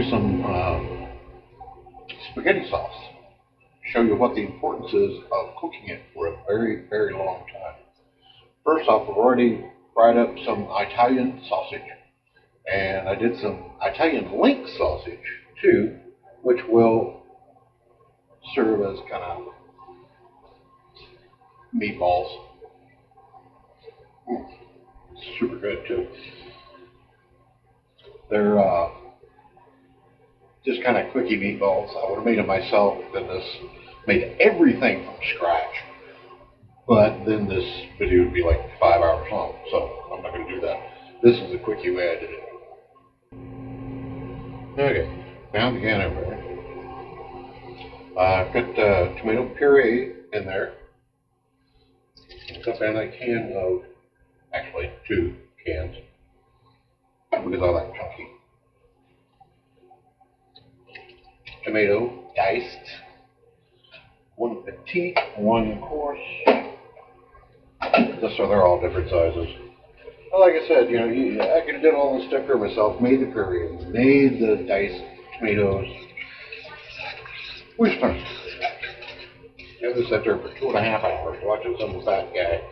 do some spaghetti sauce. Show you what the importance is of cooking it for a very, very long time. First off, I've already fried up some Italian sausage, and I did some Italian link sausage too, which will serve as kind of meatballs. Super good too. They're just kind of quickie meatballs. I would have made them myself, then made everything from scratch. But then this video would be like 5 hours long, so I'm not going to do that. This is the quickie way I did it. Okay, found the can over there. I've got tomato puree in there. I've got a can of, actually 2 cans, because I like chunky. Tomato diced, 1 petite, 1 coarse. So they're all different sizes. Well, like I said, you know, I could have done all this stuff for myself. Made the puree, made the diced tomatoes. We're fun. I was sat there for 2.5 hours watching some fat guy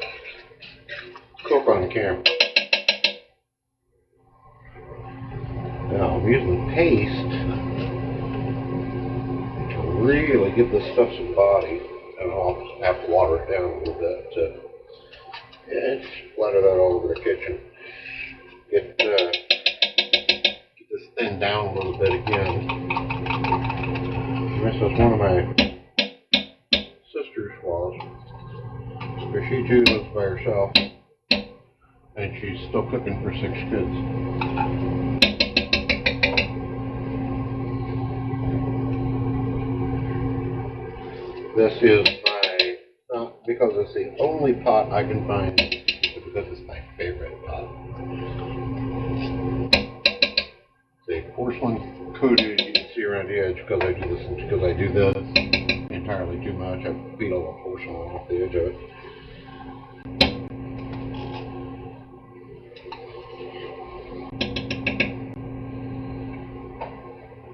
cook on the camera. Now I'm using paste to really give this stuff some body, and I'll have to water it down a little bit. And splatter that all over the kitchen. Get this thin down a little bit again. This is one of my sister's squaws. But she too lives by herself, and she's still cooking for 6 kids. This is my, not because it's the only pot I can find, but because it's my favorite pot. The porcelain coated, you can see around the edge because I do this entirely too much. I beat all the porcelain off the edge of it.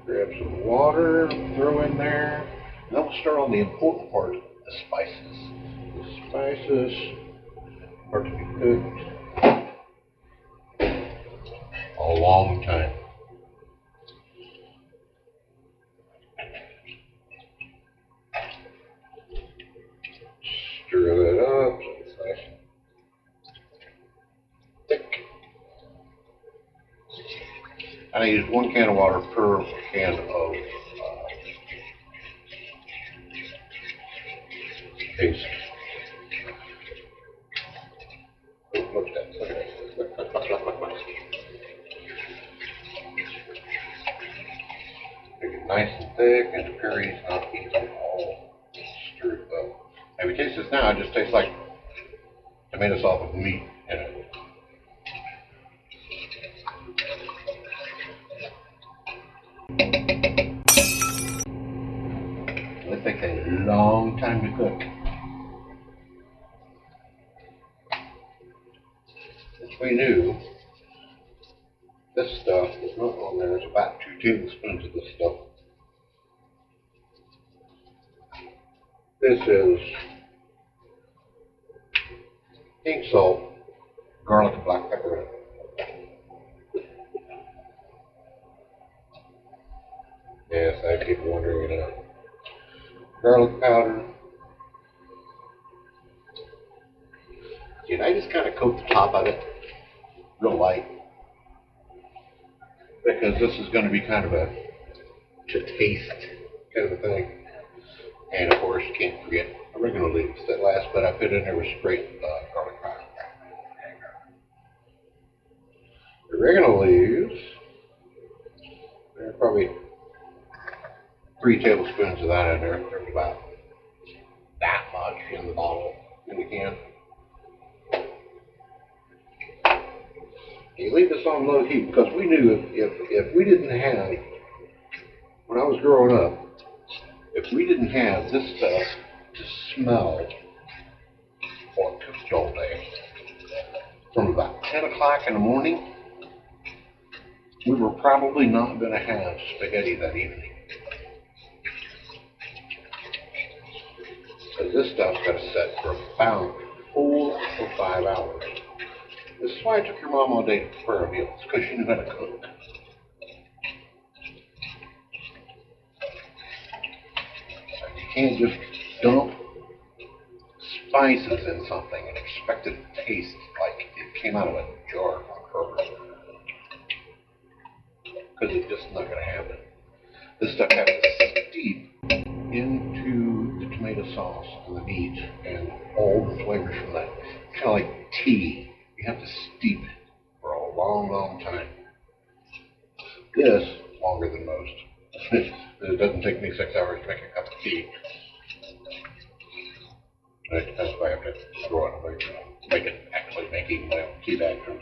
Grab some water, throw in there, and then we'll start on the important part, the spices. The spices are to be cooked a long time. Stir that up so it's nice and thick. And I use 1 can of water per can of paste. Oh, look at that. Look at that. Look. Make it nice and thick, and the puree's not easily all stirred up. If you taste this now, it just tastes like tomato sauce with meat in it. It takes a long time to cook. As we knew, this stuff was not on there. It's about 2 tablespoons of this stuff. This is pink salt, garlic, and black pepper in it. Yes, I have people wondering, you know. Garlic powder. And I just kind of coat the top of it real light, because this is going to be kind of a to taste kind of a thing. And of course, you can't forget oregano leaves. That last bit I put in there was straight garlic powder. Oregano leaves, there are probably 3 tablespoons of that in there. There's about that much in the bottle, in the can. You leave this on low heat because we knew if we didn't have, when I was growing up, if we didn't have this stuff to smell or cooked all day, from about 10 o'clock in the morning we were probably not going to have spaghetti that evening. So this stuff's got to set for about 4 or 5 hours. This is why I took your mom all day to prepare a meal. It's because she knew how to cook. You can't just dump spices in something and expect it to taste like it came out of a jar on purpose. Because it's just not going to happen. This stuff has to steep into the tomato sauce and the meat and all the flavors from that. Kind of like tea. You have to steep it for a long, long time. This, longer than most. It doesn't take me 6 hours to make a cup of tea. That's why I have to throw it away. Make it actually making my own tea bag from it.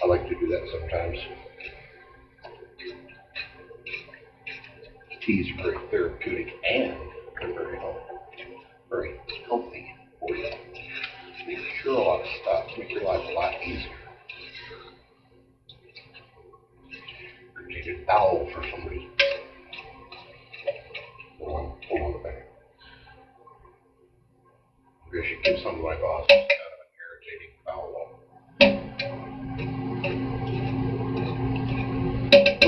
I like to do that sometimes. Teas are very therapeutic and they're very healthy for you. They cure a lot of stuff, make your life a lot easier. You need a towel for some reason. Hold on the back. Maybe I should give some of my bosses kind of an irritating towel.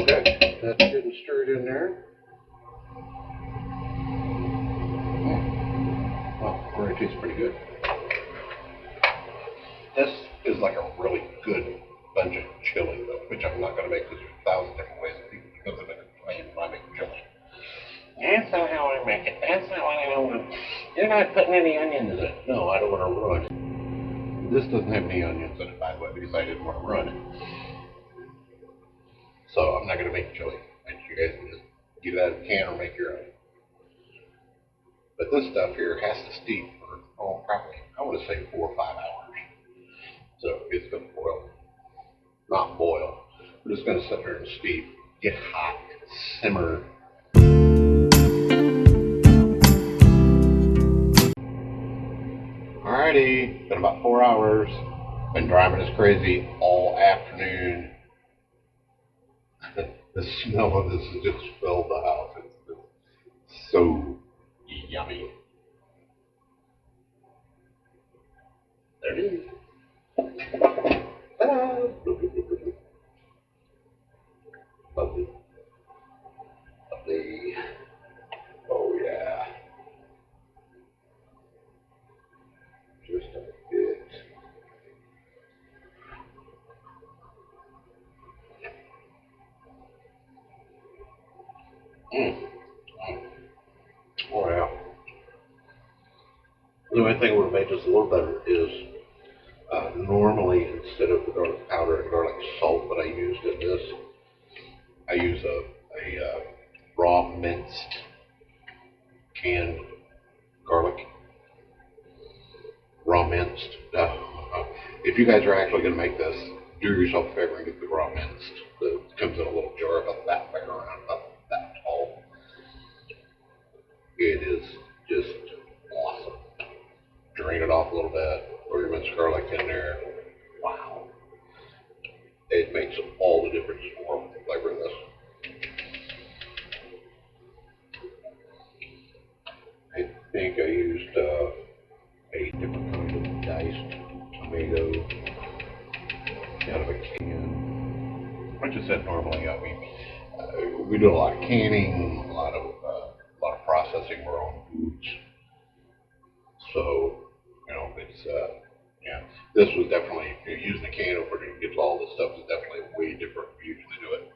Okay, that's getting stirred in there. Well, already tastes pretty good. This is like a really good bunch of chili, though, which I'm not going to make because there's 1,000 different ways that people because of it complain when I make chili. That's not how I make it. That's not what I want. You're not putting any onions in it. No, I don't want to ruin it. This doesn't have any onions in it, by the way, because I didn't want to ruin it. So I'm not going to make chili. And you guys can just get it out of the can or make your own. But this stuff here has to steep for, probably, I want to say 4 or 5 hours. So it's going to boil. Not boil. We're just going to sit there and steep, get hot, simmer. Alrighty, been about 4 hours. Been driving as crazy all afternoon. The smell of this has just filled the house. It's so yummy. There it is. Ta-da! Lovely. Lovely. Oh yeah. Just a bit. Oh yeah. The only thing that would make this a little better is normally instead of the garlic powder and garlic salt that I used in this, I use a raw minced canned garlic. Raw minced. If you guys are actually going to make this, do yourself a favor and get the raw minced. It comes in a little jar about that big around, about that tall. It is just awesome. Drain it off a little bit, throw your minced garlic in there. Wow. It makes all the difference in the world with the flavor of this. I think I used a different kind of diced tomato out of a can. Like I said, normally, we do a lot of canning, a lot of processing our own foods. So, it's yeah. This was definitely using the can over to get all this stuff is definitely way different from usually do it.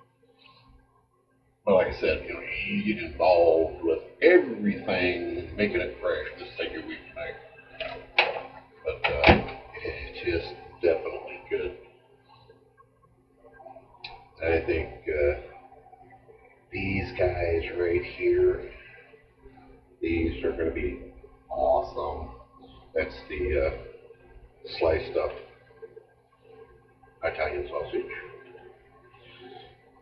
But like I said, you get involved with everything, making it fresh. This take a week to make, but it's just definitely good. I think these guys right here, these are going to be awesome. That's the sliced up Italian sausage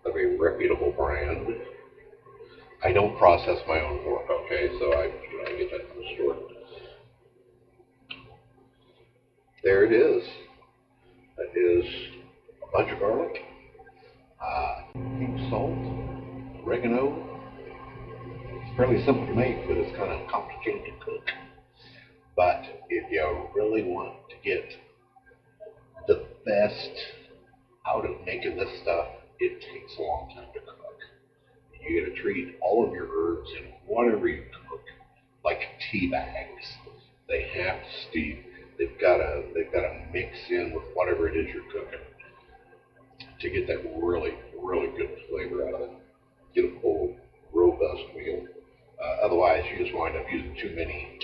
of a reputable brand. I don't process my own pork, okay? So I get that from the store. There it is. That is bunch of garlic, pink salt, oregano. It's fairly simple to make, but it's kind of complicated to cook. But if you really want to get the best out of making this stuff, it takes a long time to cook. You got to treat all of your herbs in whatever you cook like tea bags. They have to steep. They've got to mix in with whatever it is you're cooking to get that really really good flavor out of it. Get a full robust meal. Otherwise, you just wind up using too many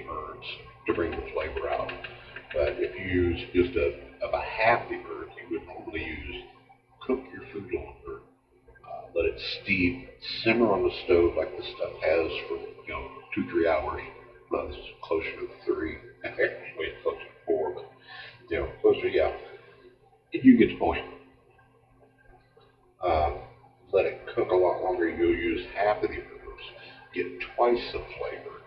herbs to bring the flavor out. But if you use just about half the herbs you would normally use, cook your food longer, let it steep, simmer on the stove like this stuff has for 2-3 hours. Well, this is closer to 3. Actually, it's closer to 4, but closer. Yeah, you get the point. Uh, Let it cook a lot longer. You'll use half of the herbs, get twice the flavor.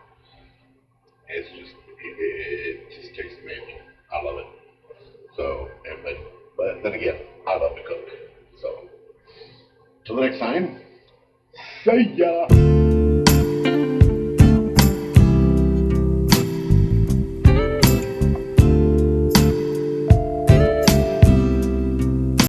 It just tastes amazing. I love it. So, but then again, I love to cook. So, till the next time, see ya.